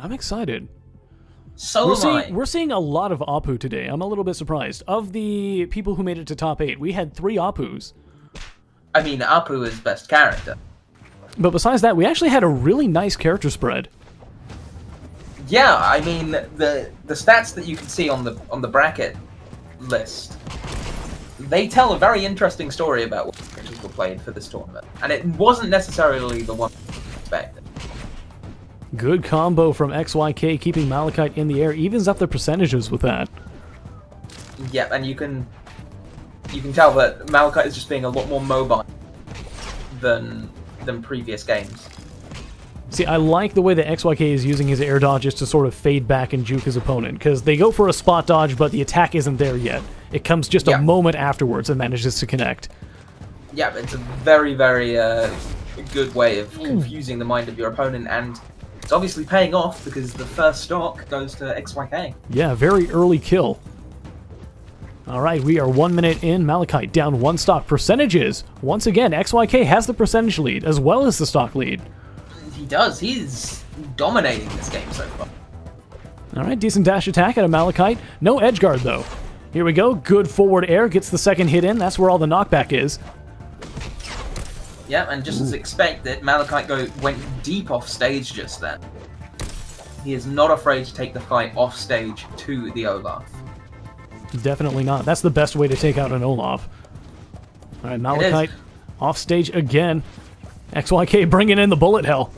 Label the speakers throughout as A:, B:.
A: I'm excited.
B: So
A: We're seeing a lot of Apu today. I'm a little bit surprised. Of the people who made it to top 8, we had 3 Apus.
B: I mean, Apu is best character.
A: But besides that, we actually had a really nice character spread.
B: Yeah, I mean, the stats that you can see on the bracket list, they tell a very interesting story about what characters were played for this tournament. And it wasn't necessarily the one expected.
A: Good combo from XYK, keeping Malachite in the air. Evens up the percentages with that.
B: Yeah, and you can tell that Malachite is just being a lot more mobile than previous games.
A: See, I like the way that XYK is using his air dodges to sort of fade back and juke his opponent, because they go for a spot dodge, but the attack isn't there yet. It comes just a moment afterwards and manages to connect.
B: Yeah, it's a very, very good way of confusing the mind of your opponent, and it's obviously paying off because the first stock goes to XYK.
A: Yeah, very early kill. Alright, we are 1 minute in. Malachite down 1 stock. Percentages! Once again, XYK has the percentage lead, as well as the stock lead.
B: He does. He's dominating this game so far.
A: Alright, decent dash attack out of Malachite. No edge guard, though. Here we go. Good forward air. Gets the second hit in. That's where all the knockback is.
B: Yeah, and just as expected, Malachite went deep off stage just then. He is not afraid to take the fight off stage to the Olaf.
A: Definitely not. That's the best way to take out an Olaf. Alright, Malachite off stage again. XYK bringing in the bullet hell.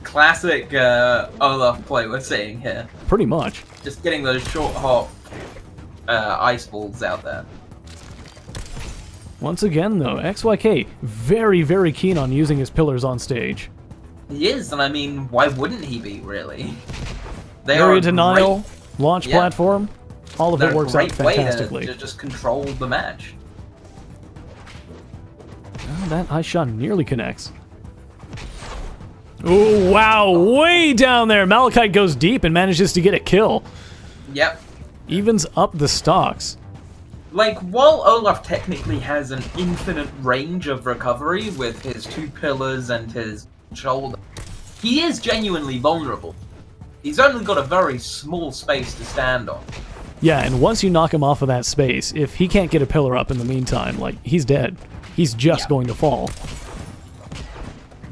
B: Classic Olaf play we're seeing here.
A: Pretty much.
B: Just getting those short hop ice balls out there.
A: Once again, though, XYK very, very keen on using his pillars on stage.
B: He is, and I mean, why wouldn't he be, really?
A: Area denial, launch platform, all of it works out fantastically.
B: Way to just control the match.
A: Oh, that ice shot nearly connects. Oh, wow, way down there. Malachite goes deep and manages to get a kill.
B: Yep.
A: Evens up the stocks.
B: Like, while Olaf technically has an infinite range of recovery with his 2 pillars and his shoulder, he is genuinely vulnerable. He's only got a very small space to stand on.
A: Yeah, and once you knock him off of that space, if he can't get a pillar up in the meantime, like, he's dead. He's just going to fall.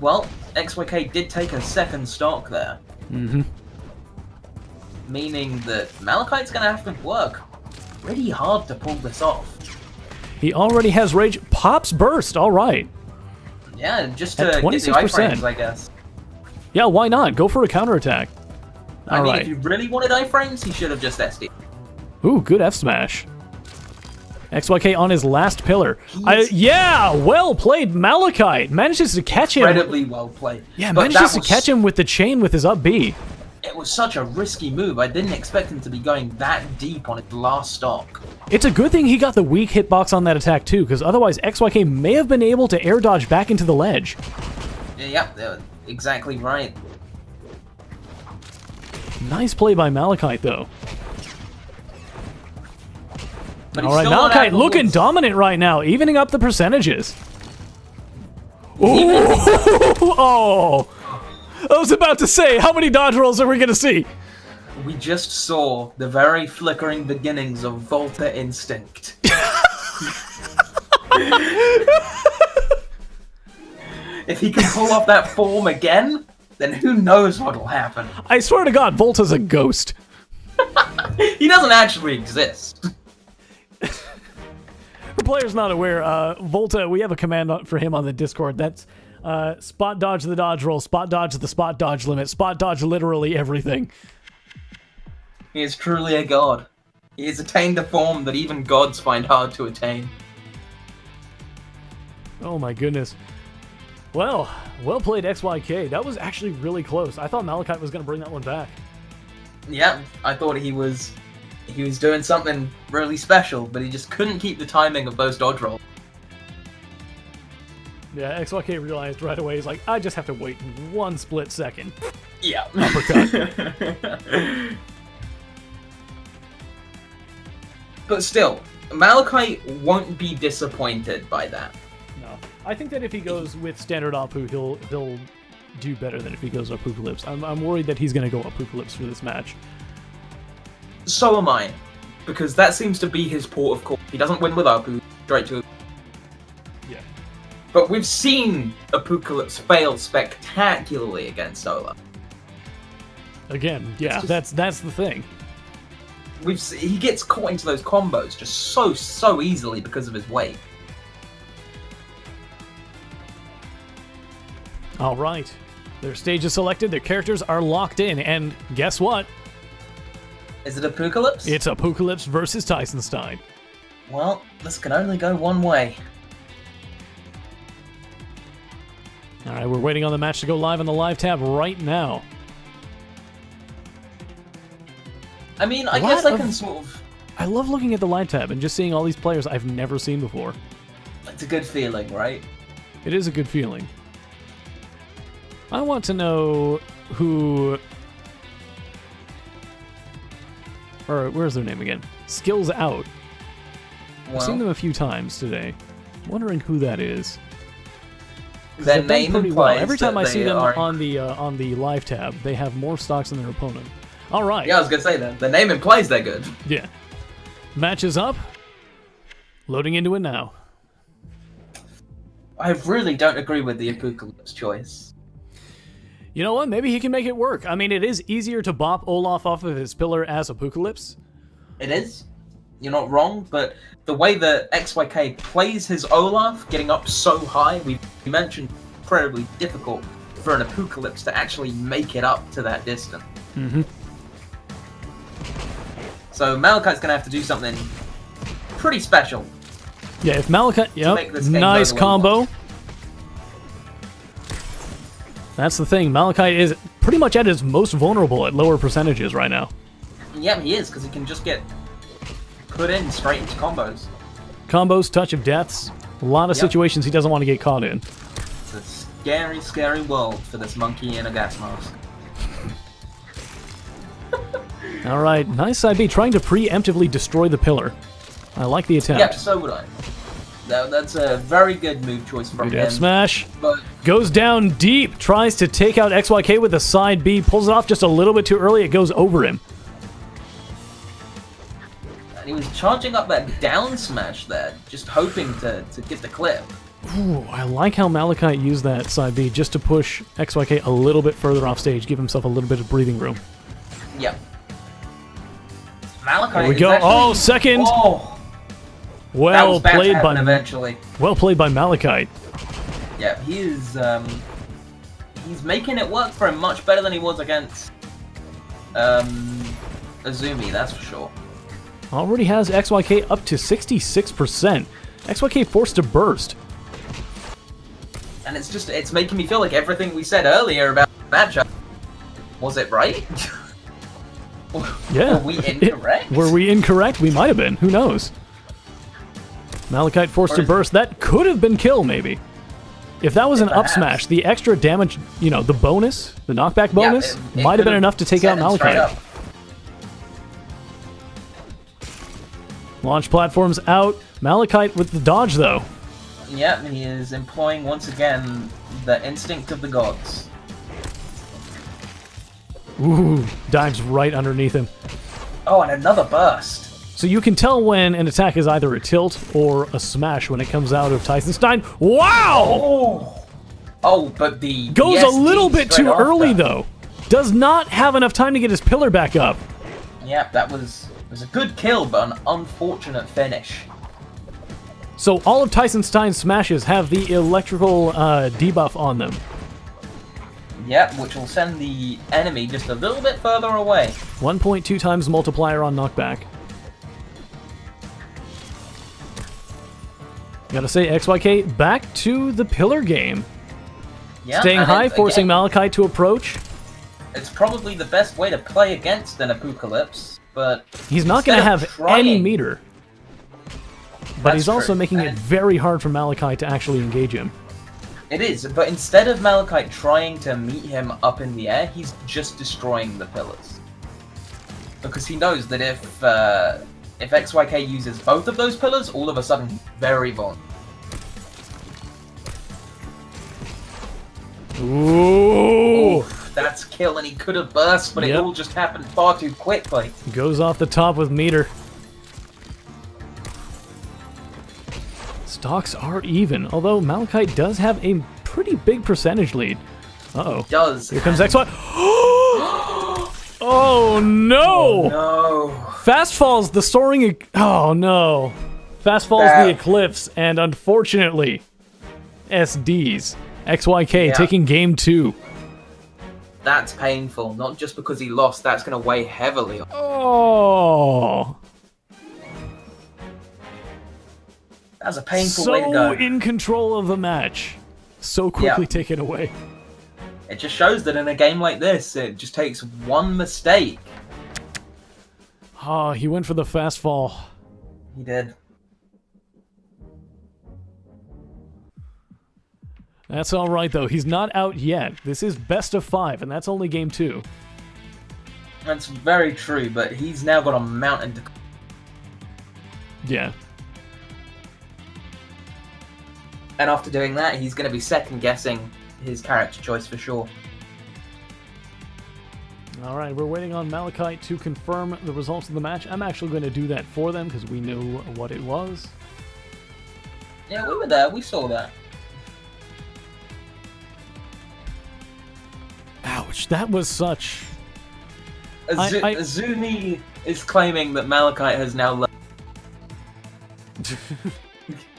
B: Well, XYK did take a second stock there.
A: Mm-hmm.
B: Meaning that Malachite's going to have to work pretty hard to pull this off.
A: He already has rage. Pops burst, alright.
B: Yeah, just to
A: at 26%.
B: Get the iframes, I guess.
A: Yeah, why not? Go for a counterattack.
B: I mean, if you really wanted iframes, he should have just SD.
A: Ooh, good F smash. XYK on his last pillar. Yeah, well played, Malachite. Manages to catch him.
B: Incredibly well played.
A: Yeah, manages to catch him with the chain with his up B.
B: It was such a risky move. I didn't expect him to be going that deep on his last stock.
A: It's a good thing he got the weak hitbox on that attack too, because otherwise XYK may have been able to air dodge back into the ledge.
B: Yep, exactly right.
A: Nice play by Malachite, though. Alright,
B: Malachite
A: looking dominant right now, evening up the percentages. Ooh! Oh! I was about to say, how many dodge rolls are we going to see?
B: We just saw the very flickering beginnings of Volta Instinct. If he can pull off that form again, then who knows what'll happen.
A: I swear to God, Volta's a ghost.
B: He doesn't actually exist.
A: For players not aware, Volta, we have a command for him on the Discord. That's spot dodge the dodge roll, spot dodge the spot dodge limit, spot dodge literally everything.
B: He is truly a god. He has attained a form that even gods find hard to attain.
A: Oh my goodness. Well played XYK. That was actually really close. I thought Malachite was going to bring that one back.
B: Yeah, I thought he was doing something really special, but he just couldn't keep the timing of those dodge rolls.
A: Yeah, XYK realized right away, he's like, I just have to wait 1 split second.
B: Yeah.
A: Uppercut.
B: But still, Malachite won't be disappointed by that.
A: No. I think that if he goes with standard Apu, he'll do better than if he goes Apocalypse. I'm worried that he's going to go Apocalypse for this match.
B: So am I, because that seems to be his port of call. He doesn't win with Apu, straight to.
A: Yeah.
B: But we've seen Apocalypse fail spectacularly against Olaf.
A: Again, yeah, that's the thing.
B: He gets caught into those combos just so easily because of his weight.
A: All right, their stage is selected, their characters are locked in, and guess what?
B: Is it Apocalypse?
A: It's Apocalypse versus Tyson.
B: Well, this can only go one way.
A: All right, we're waiting on the match to go live on the live tab right now.
B: I mean, I guess I can sort of...
A: I love looking at the live tab and just seeing all these players I've never seen before.
B: It's a good feeling, right?
A: It is a good feeling. I want to know who... Or where's their name again? Skills Out.
B: Well,
A: I've seen them a few times today. I'm wondering who that is.
B: Their name implies
A: Every time I see them
B: are...
A: on the live tab, they have more stocks than their opponent. All right.
B: Yeah, I was gonna say that. The name implies they're good.
A: Yeah. Match is up. Loading into it now.
B: I really don't agree with the Apocalypse choice.
A: You know what? Maybe he can make it work. I mean, it is easier to bop Olaf off of his pillar as Apocalypse.
B: It is. You're not wrong, but the way that XYK plays his Olaf, getting up so high, we mentioned incredibly difficult for an Apocalypse to actually make it up to that distance.
A: Mm-hmm.
B: So Malachite's going to have to do something pretty special.
A: Yeah, if Malachite... Yep, nice combo. That's the thing. Malachite is pretty much at his most vulnerable at lower percentages right now.
B: Yeah, he is, because he can just get put in straight into combos.
A: Combos, touch of deaths, a lot of situations he doesn't want to get caught in.
B: It's a scary, scary world for this monkey in a gas mask.
A: All right, nice side B, trying to preemptively destroy the pillar. I like the attempt.
B: Yeah, so would I. That's a very good move choice from him.
A: F smash.
B: But
A: goes down deep, tries to take out XYK with a side B, pulls it off just a little bit too early, it goes over him.
B: And he was charging up that down smash there, just hoping to get the clip.
A: Ooh, I like how Malachite used that side B just to push XYK a little bit further off stage, give himself a little bit of breathing room.
B: Yep. Malachite
A: There we go.
B: Actually,
A: oh, second!
B: Oh.
A: Well played by
B: eventually.
A: Well played by Malachite.
B: Yeah, he is. He's making it work for him much better than he was against Azumi. That's for sure.
A: Already has XYK up to 66%. XYK forced to burst.
B: And it's making me feel like everything we said earlier about the matchup, was it right?
A: Yeah.
B: Were we incorrect?
A: Were we incorrect? We might have been. Who knows? Malachite forced to burst. That could have been kill, maybe. If that was an up smash, the extra damage, you know, the bonus, the knockback bonus,
B: it
A: might have been enough to take out Malachite. Launch platforms out. Malachite with the dodge, though.
B: Yeah, he is employing, once again, the instinct of the gods.
A: Ooh, dives right underneath him.
B: Oh, and another burst.
A: So you can tell when an attack is either a tilt or a smash when it comes out of Tyson. Wow!
B: Oh, but the
A: goes a little bit too early, though. Does not have enough time to get his pillar back up.
B: Yeah, that was a good kill, but an unfortunate finish.
A: So all of Tyson Stein's smashes have the electrical debuff on them.
B: Yep, which will send the enemy just a little bit further away.
A: 1.2 times multiplier on knockback. Gotta say, XYK back to the pillar game.
B: Yeah,
A: staying high, forcing Malachite to approach.
B: It's probably the best way to play against an Apocalypse, but
A: he's not going to have any meter. But he's also making it very hard for Malachite to actually engage him.
B: It is, but instead of Malachite trying to meet him up in the air, he's just destroying the pillars. Because he knows that if XYK uses both of those pillars, all of a sudden, very vulnerable.
A: Ooh!
B: That's kill, and he could have burst, but it all just happened far too quickly.
A: Goes off the top with meter. Stocks are even, although Malachite does have a pretty big percentage lead. Uh-oh.
B: He does.
A: Here comes XY. Oh, no!
B: Oh, no.
A: Fast falls the soaring... Oh, no. Fast falls the Eclipse, and unfortunately, SDs. XYK taking game 2.
B: That's painful, not just because he lost, that's going to weigh heavily on him.
A: Oh.
B: That's a painful way to go.
A: So in control of the match. So quickly taken away.
B: It just shows that in a game like this, it just takes one mistake.
A: Oh, he went for the fast fall.
B: He did.
A: That's alright though, he's not out yet. This is best of 5, and that's only game 2.
B: That's very true, but he's now got a mountain to...
A: Yeah.
B: And after doing that, he's going to be second-guessing his character choice for sure.
A: Alright, we're waiting on Malachite to confirm the results of the match. I'm actually going to do that for them, because we knew what it was.
B: Yeah, we were there, we saw that.
A: Ouch, that was such...
B: Azumi is claiming that Malachite has now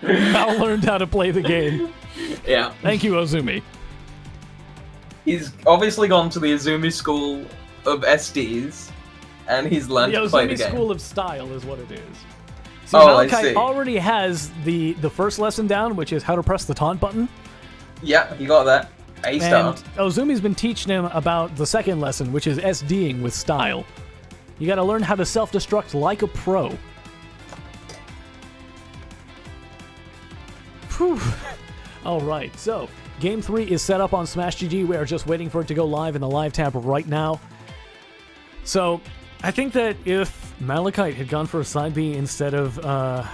A: Now learned how to play the game.
B: Yeah.
A: Thank you, Ozumi.
B: He's obviously gone to the Azumi school of SDs, and he's learned to play the game.
A: The Ozumi school of style is what it is. See,
B: I
A: Malachite
B: see.
A: already has the first lesson down, which is how to press the taunt button.
B: Yeah, he got that. A-star.
A: And Ozumi's been teaching him about the second lesson, which is SDing with style. You gotta learn how to self-destruct like a pro. Whew. Alright, so, Game 3 is set up on Smash GG. We are just waiting for it to go live in the live tab right now. So, I think that if Malachite had gone for a side B instead of a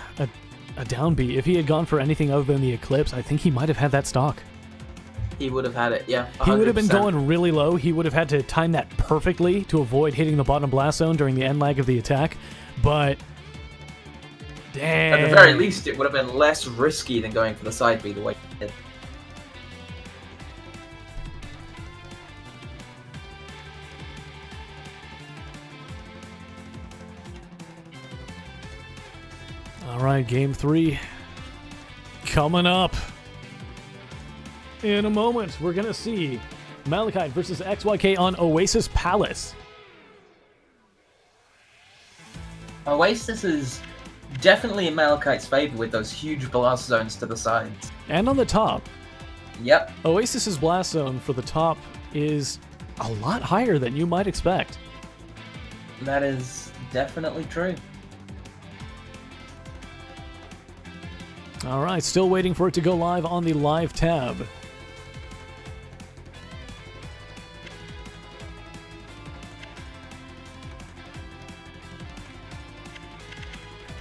A: down B, if he had gone for anything other than the Eclipse, I think he might have had that stock.
B: He would have had it, yeah. 100%.
A: He would have been going really low. He would have had to time that perfectly to avoid hitting the bottom blast zone during the end lag of the attack. But, damn.
B: At the very least, it would have been less risky than going for the side B the way he did.
A: Alright, Game 3 coming up. In a moment, we're going to see Malachite versus XYK on Oasis Palace.
B: Oasis is definitely in Malachite's favor with those huge blast zones to the sides.
A: And on the top.
B: Yep.
A: Oasis's blast zone for the top is a lot higher than you might expect.
B: That is definitely true.
A: Alright, still waiting for it to go live on the live tab.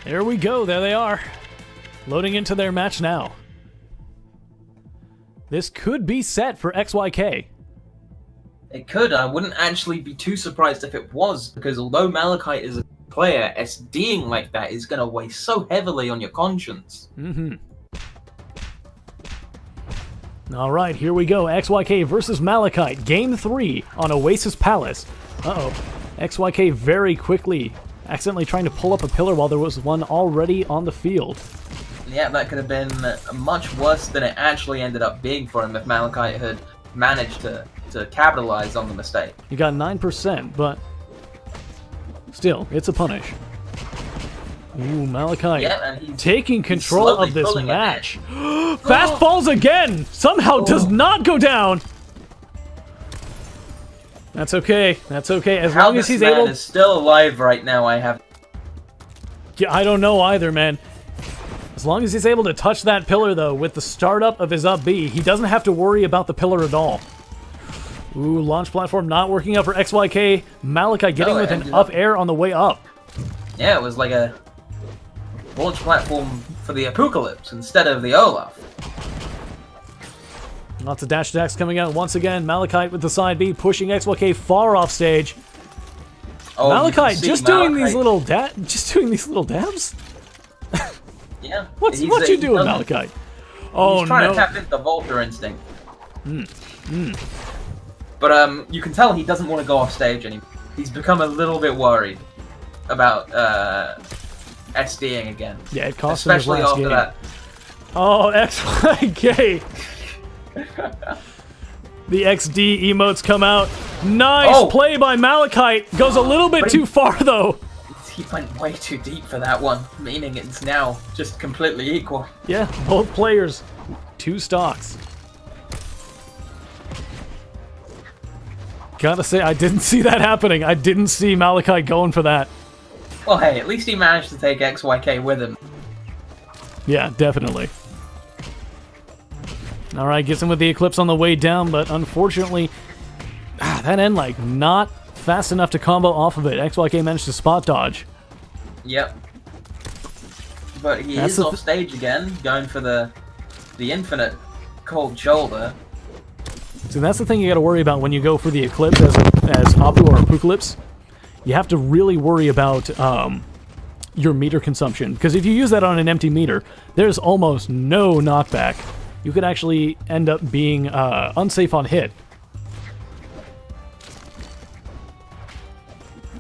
A: There we go, there they are. Loading into their match now. This could be set for XYK.
B: It could. I wouldn't actually be too surprised if it was, because although Malachite is a player, SDing like that is going to weigh so heavily on your conscience.
A: Mm-hmm. Alright, here we go. XYK versus Malachite. Game 3 on Oasis Palace. Uh-oh. XYK very quickly accidentally trying to pull up a pillar while there was one already on the field.
B: Yeah, that could have been much worse than it actually ended up being for him if Malachite had managed to capitalize on the mistake.
A: He got 9%, but still, it's a punish. Ooh, Malachite
B: and he's
A: taking control of this
B: pulling
A: match. Fast falls again! Somehow does not go down! That's okay. That's okay. As long as he's able...
B: is still alive right now, I have...
A: Yeah, I don't know either, man. As long as he's able to touch that pillar, though, with the startup of his up B, he doesn't have to worry about the pillar at all. Ooh, launch platform not working out for XYK. Malachite getting with an up air on the way up.
B: Yeah, it was like a launch platform for the Apocalypse instead of the Olaf.
A: Lots of dash attacks coming out. Once again, Malachite with the side B, pushing XYK far off stage.
B: Oh,
A: Malachite just doing these little dabs.
B: Yeah.
A: What you doing, Malachite? Oh,
B: he's trying
A: no.
B: to tap into the Volta instinct. But you can tell he doesn't want to go off stage anymore. He's become a little bit worried about SDing again.
A: Yeah, it cost him his
B: especially
A: last
B: after
A: game.
B: that.
A: Oh, XYK. The XD emotes come out. Nice play by Malachite. Goes a little bit too far, though.
B: He went way too deep for that one, meaning it's now just completely equal.
A: Yeah, both players. 2 stocks. Gotta say, I didn't see that happening. I didn't see Malachite going for that.
B: Well, hey, at least he managed to take XYK with him.
A: Yeah, definitely. Alright, gets him with the Eclipse on the way down, but unfortunately, that end, like, not fast enough to combo off of it. XYK managed to spot dodge.
B: Yep. But he is off stage again, going for the infinite cold shoulder.
A: So that's the thing you gotta worry about when you go for the Eclipse as Apu or Apocalypse. You have to really worry about your meter consumption, because if you use that on an empty meter, there's almost no knockback. You could actually end up being unsafe on hit.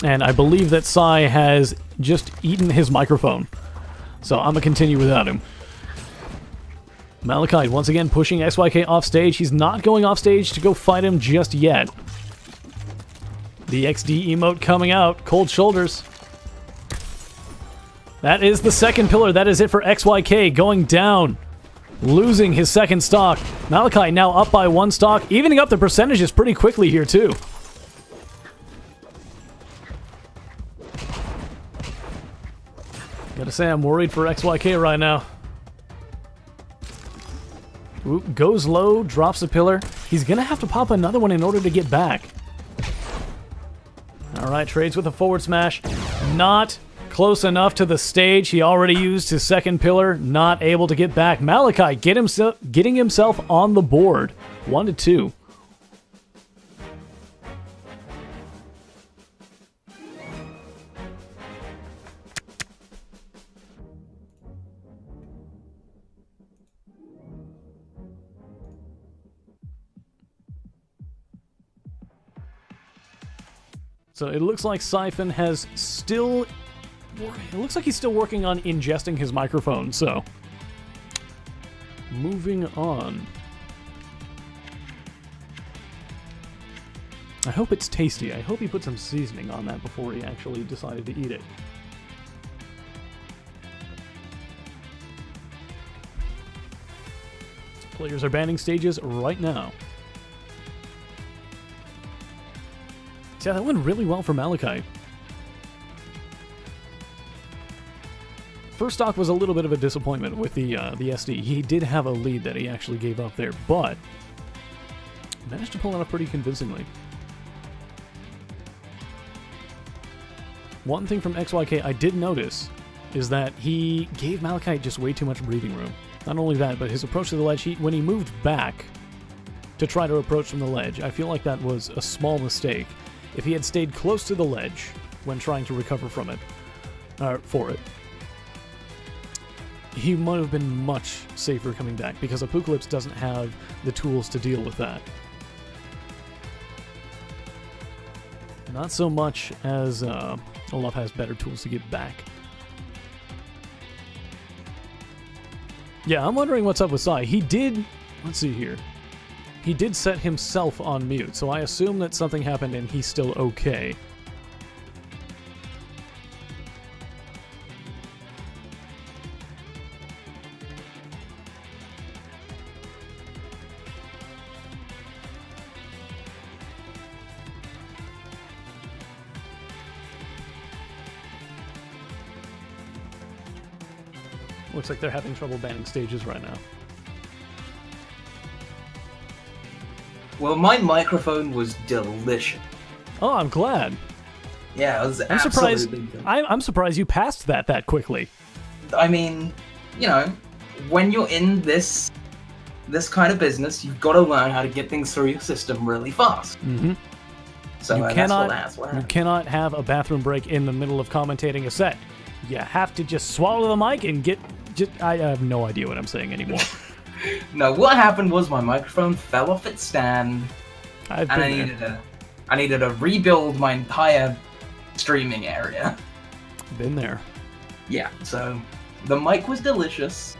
A: And I believe that Sai has just eaten his microphone. So I'm gonna continue without him. Malachite once again pushing XYK off stage. He's not going off stage to go fight him just yet. The XD emote coming out. Cold shoulders. That is the second pillar. That is it for XYK going down. Losing his second stock. Malachite now up by 1 stock. Evening up the percentages pretty quickly here too. Gotta say, I'm worried for XYK right now. Ooh, goes low, drops a pillar. He's gonna have to pop another one in order to get back. Alright, trades with a forward smash. Not close enough to the stage. He already used his second pillar. Not able to get back. Malachite getting himself on the board. 1-2. So it looks like Siphon has still... It looks like he's still working on ingesting his microphone, so... Moving on. I hope it's tasty. I hope he put some seasoning on that before he actually decided to eat it. Players are banning stages right now. Yeah, that went really well for Malachite. First stock was a little bit of a disappointment with the SD. He did have a lead that he actually gave up there, but managed to pull it off pretty convincingly. One thing from XYK I did notice is that he gave Malachite just way too much breathing room. Not only that, but his approach to the ledge, when he moved back to try to approach from the ledge, I feel like that was a small mistake. If he had stayed close to the ledge when trying to recover from it, for it, he might have been much safer coming back, because Apocalypse doesn't have the tools to deal with that. Not so much as Olaf has better tools to get back. Yeah, I'm wondering what's up with Sai. He did... Let's see here. He did set himself on mute, so I assume that something happened and he's still okay. Looks like they're having trouble banning stages right now.
B: Well, my microphone was delicious.
A: Oh, I'm glad.
B: Yeah, it was
A: I'm surprised. I'm surprised you passed that quickly.
B: I mean, you know, when you're in this this kind of business, you've got to learn how to get things through your system really fast.
A: Mm-hmm.
B: So
A: You
B: that's what
A: you cannot have a bathroom break in the middle of commentating a set. You have to just swallow the mic and get... I have no idea what I'm saying anymore.
B: No, what happened was my microphone fell off its stand,
A: and
B: I needed to rebuild my entire streaming area.
A: Been there.
B: Yeah, so the mic was delicious.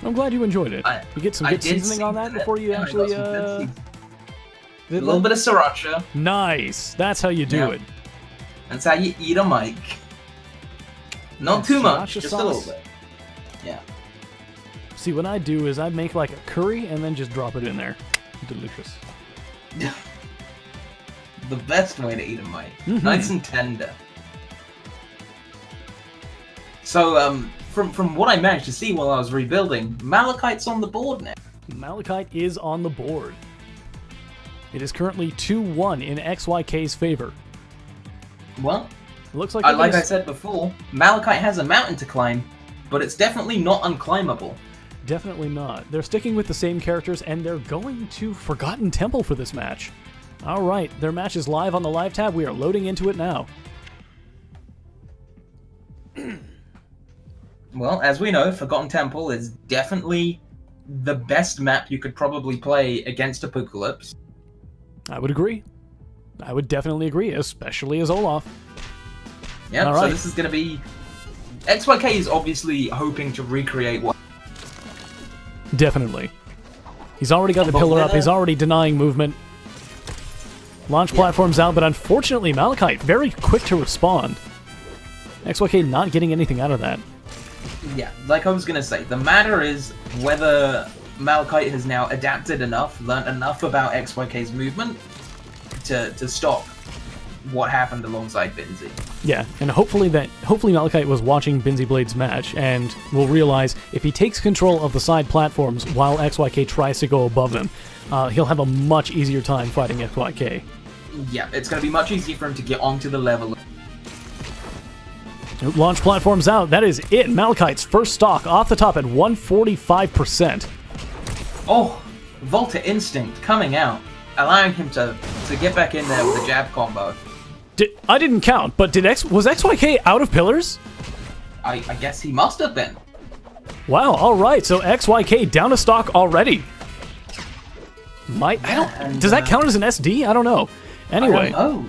A: I'm glad you enjoyed it. You get some good seasoning on that before you actually...
B: A little bit of sriracha.
A: Nice. That's how you do it.
B: That's how you eat a mic. Not too much, just a little bit. Yeah.
A: See, what I do is I make like a curry and then just drop it in there. Delicious.
B: The best way to eat a mic. Nice and tender. So, from what I managed to see while I was rebuilding, Malachite's on the board now.
A: Malachite is on the board. It is currently 2-1 in XYK's favor.
B: Well,
A: it looks like
B: I said before, Malachite has a mountain to climb, but it's definitely not unclimbable.
A: Definitely not. They're sticking with the same characters, and they're going to Forgotten Temple for this match. All right, their match is live on the live tab. We are loading into it now.
B: Well, as we know, Forgotten Temple is definitely the best map you could probably play against Apocalypse.
A: I would agree. I would definitely agree, especially as Olaf.
B: Yeah, so this is going to be... XYK is obviously hoping to recreate what...
A: Definitely. He's already got the pillar up. He's already denying movement. Launch platforms out, but unfortunately Malachite very quick to respond. XYK not getting anything out of that.
B: Yeah, like I was going to say, the matter is whether Malachite has now adapted enough, learned enough about XYK's movement to stop what happened alongside Binzy.
A: Yeah, and hopefully Malachite was watching Binzy Blade's match and will realize if he takes control of the side platforms while XYK tries to go above him, he'll have a much easier time fighting XYK.
B: Yeah, it's going to be much easier for him to get onto the level.
A: Launch platforms out. That is it. Malachite's first stock off the top at 145%.
B: Oh, Volta Instinct coming out, allowing him to get back in there with a jab combo.
A: I didn't count, but was XYK out of pillars?
B: I guess he must have been.
A: Wow, alright, so XYK down a stock already. Does that count as an SD? I don't know. Anyway.
B: I don't know.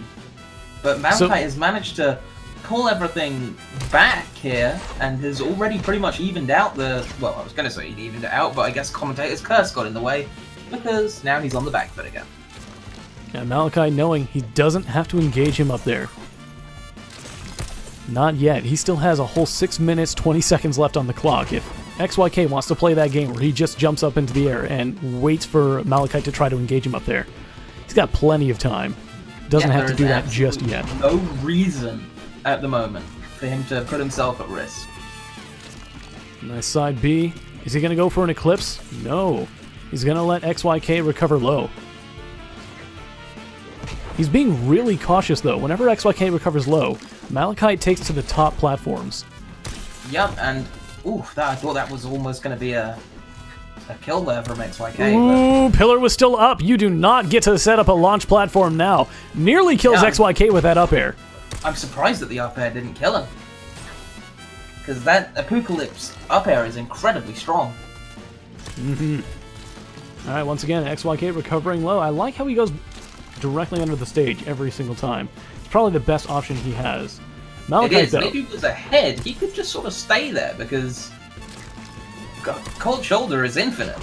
B: But Malachite has managed to pull everything back here and has already pretty much evened out the... Well, I was going to say he evened it out, but I guess commentator's curse got in the way because now he's on the back foot again.
A: Yeah, Malachite knowing he doesn't have to engage him up there. Not yet. He still has a whole 6 minutes, 20 seconds left on the clock. If XYK wants to play that game where he just jumps up into the air and waits for Malachite to try to engage him up there, he's got plenty of time. Doesn't have to do that just yet.
B: No reason at the moment for him to put himself at risk.
A: Nice side B. Is he going to go for an Eclipse? No. He's going to let XYK recover low. He's being really cautious, though. Whenever XYK recovers low, Malachite takes to the top platforms.
B: Yep, and I thought that was almost going to be a kill there from XYK.
A: Ooh, but... Pillar was still up. You do not get to set up a launch platform now. Nearly kills XYK with that up air.
B: I'm surprised that the up air didn't kill him. Because that Apocalypse up air is incredibly strong.
A: Alright, once again, XYK recovering low. I like how he goes directly under the stage every single time. It's probably the best option he has. Malachite,
B: it is. Maybe if he was ahead, he could just sort of stay there because Cold Shoulder is infinite.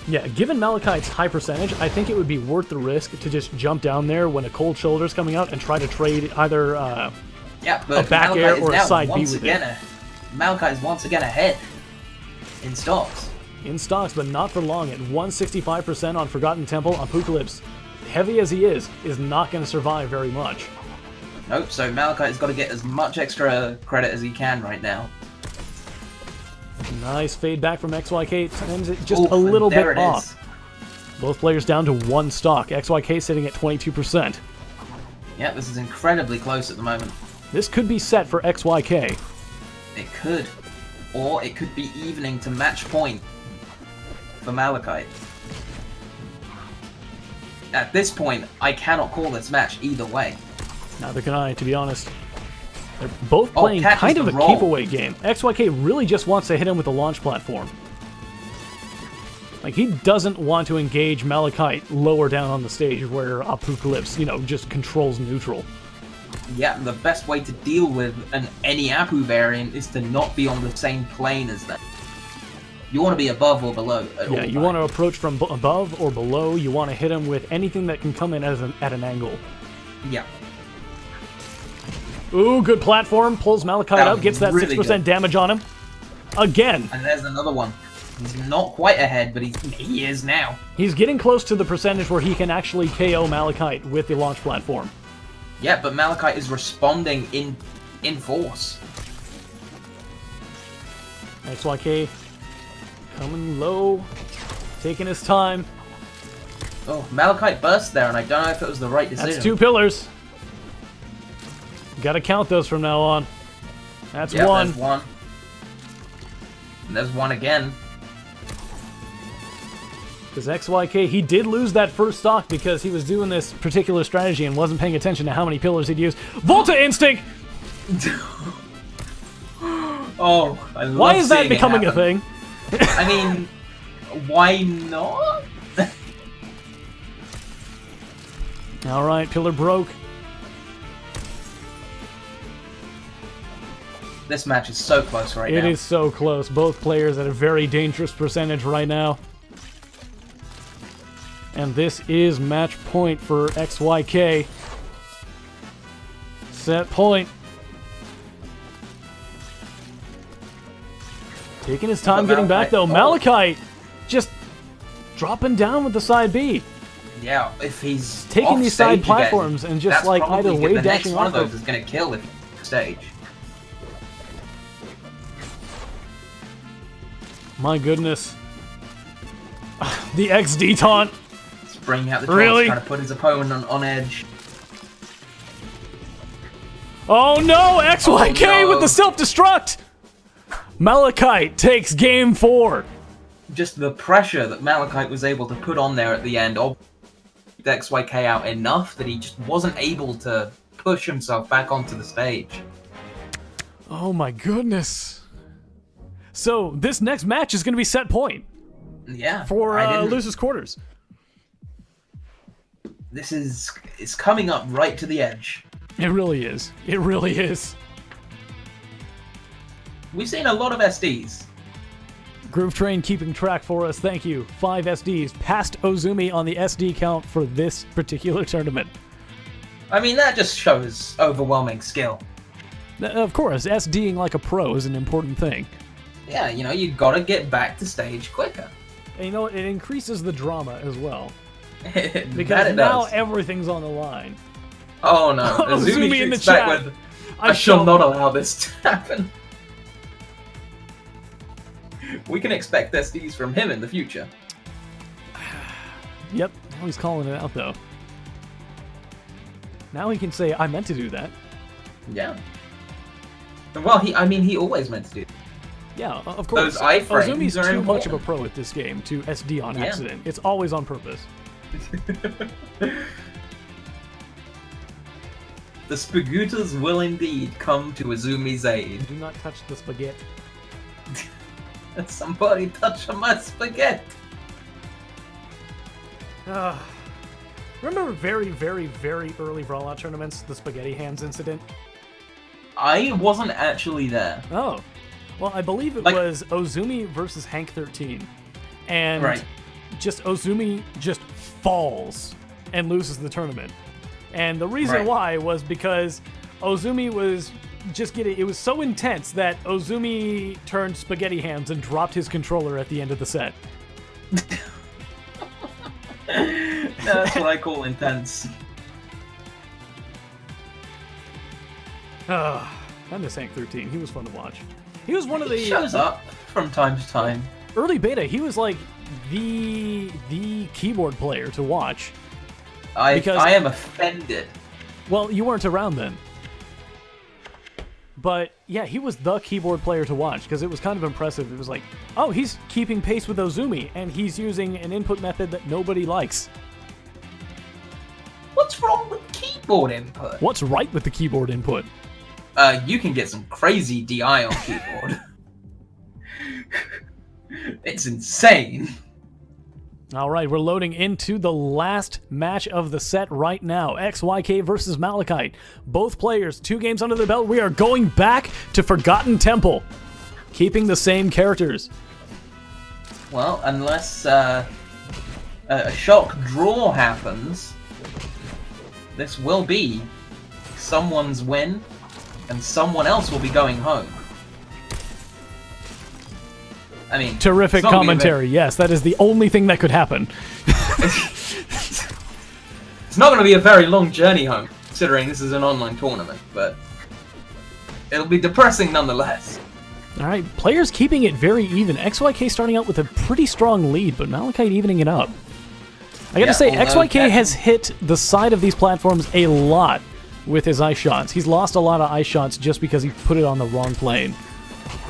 A: Yeah, given Malachite's high percentage, I think it would be worth the risk to just jump down there when a Cold Shoulder's coming out and try to trade either a back air or a side B with it.
B: Malachite is once again ahead in stocks.
A: In stocks, but not for long. At 165% on Forgotten Temple, Apocalypse, heavy as he is not going to survive very much.
B: Nope, so Malachite's got to get as much extra credit as he can right now.
A: Nice fade back from XYK. Times it just a little bit off. Both players down to one stock. XYK sitting at 22%.
B: Yeah, this is incredibly close at the moment.
A: This could be set for XYK.
B: It could. Or it could be evening to match point for Malachite. At this point, I cannot call this match either way.
A: Neither can I, to be honest. They're both playing kind of a keep-away game. XYK really just wants to hit him with the launch platform. Like, he doesn't want to engage Malachite lower down on the stage where Apocalypse, just controls neutral.
B: Yeah, the best way to deal with any Apu variant is to not be on the same plane as them. You want to be above or below at all
A: Yeah, you want to approach from above or below. You want to hit him with anything that can come in at an angle.
B: Yeah.
A: Ooh, good platform. Pulls Malachite up, gets that really 6% damage on him. Again.
B: And there's another one. He's not quite ahead, but he is now.
A: He's getting close to the percentage where he can actually KO Malachite with the launch platform.
B: Yeah, but Malachite is responding in force.
A: XYK coming low, taking his time.
B: Oh, Malachite burst there, and I don't know if it was the right decision.
A: That's 2 pillars. Gotta count those from now on. That's one.
B: There's one. And there's one again.
A: Because XYK, he did lose that first stock because he was doing this particular strategy and wasn't paying attention to how many pillars he'd use. Volta Instinct!
B: Oh, I love
A: Why is that
B: seeing
A: becoming a thing?
B: I mean, why not?
A: Alright, pillar broke.
B: This match is so close right now.
A: It is so close. Both players at a very dangerous percentage right now. And this is match point for XYK. Set point. Taking his time getting back though. Malachite just dropping down with the side B.
B: Yeah, if he's
A: taking these side platforms and just like either wave dashing off.
B: One of those is going to kill if he's stage.
A: My goodness. The XD taunt.
B: He's bringing out the taunts, trying to put his opponent on edge.
A: Oh no! XYK with the self-destruct! Malachite takes game 4.
B: Just the pressure that Malachite was able to put on there at the end XYK out enough that he just wasn't able to push himself back onto the stage.
A: Oh my goodness. So, this next match is going to be set point.
B: Yeah.
A: For losers quarters.
B: This is coming up right to the edge.
A: It really is. It really is.
B: We've seen a lot of SDs.
A: Groove Train keeping track for us. Thank you. 5 SDs. Past Ozumi on the SD count for this particular tournament.
B: I mean, that just shows overwhelming skill.
A: Of course, SDing like a pro is an important thing.
B: Yeah, you gotta get back to stage quicker.
A: And it increases the drama as well.
B: Because
A: now everything's on the line.
B: Oh no, Ozumi in the chat. With, I shall not allow this to happen. We can expect SDs from him in the future.
A: Yep, now he's calling it out though. Now he can say, I meant to do that.
B: Yeah. Well, he always meant to do that.
A: Yeah, of course.
B: Those iframes
A: Ozumi's
B: are
A: too
B: important.
A: much of a pro at this game to SD on accident. It's always on purpose.
B: The Spagutas will indeed come to Azumi's aid.
A: Do not touch the spaghetti.
B: Somebody touch my spaghetti.
A: Remember very, very, very early Brawlout tournaments, the spaghetti hands incident?
B: I wasn't actually there.
A: Oh. Well, I believe it was Ozumi versus Hank 13. And just Ozumi just falls and loses the tournament. And the reason why was because Ozumi was just it was so intense that Ozumi turned spaghetti hands and dropped his controller at the end of the set.
B: That's what I call intense.
A: I miss Hank 13. He was fun to watch. He was one of the...
B: He shows up from time to time.
A: Early beta, he was like the keyboard player to watch.
B: I am offended.
A: Well, you weren't around then. But yeah, he was the keyboard player to watch because it was kind of impressive. It was like, oh, he's keeping pace with Ozumi, and he's using an input method that nobody likes.
B: What's wrong with keyboard input?
A: What's right with the keyboard input?
B: You can get some crazy DI on keyboard. It's insane.
A: All right, we're loading into the last match of the set right now. XYK versus Malachite. Both players, 2 games under the belt. We are going back to Forgotten Temple, keeping the same characters.
B: Well, unless a shock draw happens, this will be someone's win, and someone else will be going home. I mean,
A: terrific commentary. Yes, that is the only thing that could happen.
B: It's not going to be a very long journey home, considering this is an online tournament, but it'll be depressing nonetheless.
A: All right, players keeping it very even. XYK starting out with a pretty strong lead, but Malachite evening it up. I gotta say, XYK has hit the side of these platforms a lot with his ice shots. He's lost a lot of ice shots just because he put it on the wrong plane.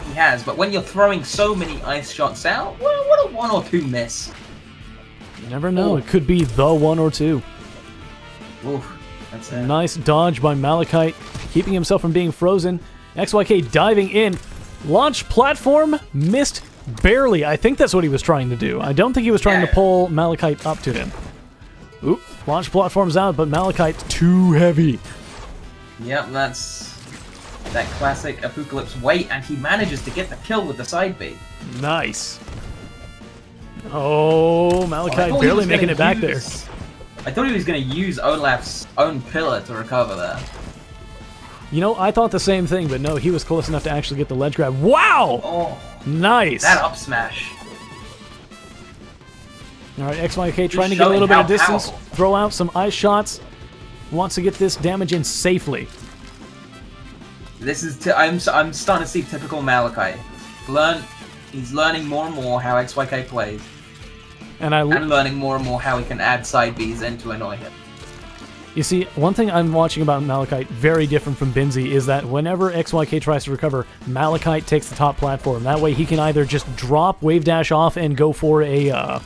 B: He has, but when you're throwing so many ice shots out, what a 1 or 2 miss.
A: You never know. It could be the 1 or 2.
B: Oof, that's it.
A: Nice dodge by Malachite, keeping himself from being frozen. XYK diving in. Launch platform, missed barely. I think that's what he was trying to do. I don't think he was trying to pull Malachite up to him. Oop, launch platform's out, but Malachite's too heavy.
B: Yep, that's that classic Apocalypse wait, and he manages to get the kill with the side B.
A: Nice. Oh, Malachite barely making it back there.
B: I thought he was going to use Olaf's own pillar to recover there.
A: You know, I thought the same thing, but no, he was close enough to actually get the ledge grab. Wow!
B: Oh,
A: nice!
B: That up smash.
A: Alright, XYK trying to get a little bit of distance, throw out some ice shots, wants to get this damage in safely.
B: This is, I'm starting to see typical Malachite. He's learning more and more how XYK plays. And learning more and more how he can add side Bs in to annoy him.
A: You see, one thing I'm watching about Malachite, very different from Binzi, is that whenever XYK tries to recover, Malachite takes the top platform. That way he can either just drop Wave Dash off and go for a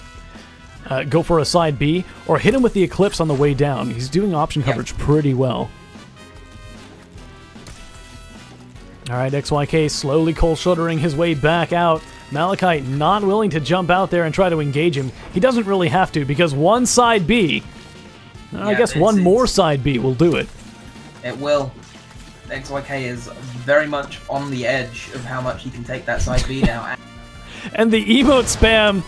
A: side B, or hit him with the Eclipse on the way down. He's doing option coverage pretty well. Alright, XYK slowly cold shouldering his way back out. Malachite not willing to jump out there and try to engage him. He doesn't really have to, because one side B... I guess one more side B will do it.
B: It will. XYK is very much on the edge of how much he can take that side B now.
A: And the emote spam!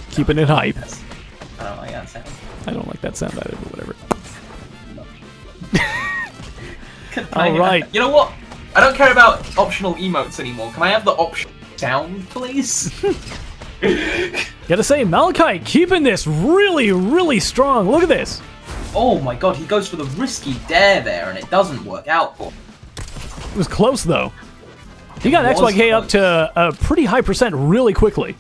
A: Keeping it hype.
B: I don't like that sound.
A: I don't like that sound either, but whatever. Alright.
B: You know what? I don't care about optional emotes anymore. Can I have the optional sound, please?
A: Gotta say, Malachite keeping this really, really strong. Look at this.
B: Oh my god, he goes for the risky dare there, and it doesn't work out for him.
A: It was close, though. He got XYK up to a pretty high percent really quickly.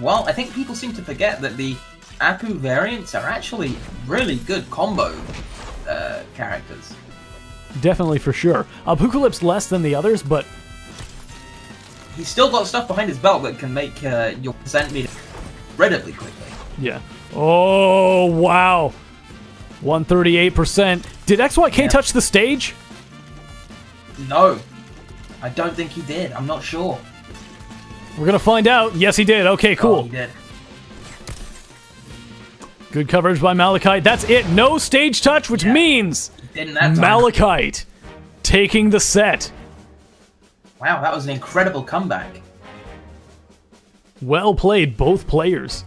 B: Well, I think people seem to forget that the Apu variants are actually really good combo characters.
A: Definitely, for sure. Apocalypse less than the others, but...
B: He's still got stuff behind his belt that can make your percent meter incredibly quickly.
A: Yeah. Oh, wow. 138%. Did XYK touch the stage?
B: No. I don't think he did. I'm not sure.
A: We're gonna find out. Yes, he did. Okay, cool.
B: Oh, he did.
A: Good coverage by Malachite. That's it. No stage touch, which means Malachite taking the set.
B: Wow, that was an incredible comeback.
A: Well played, both players.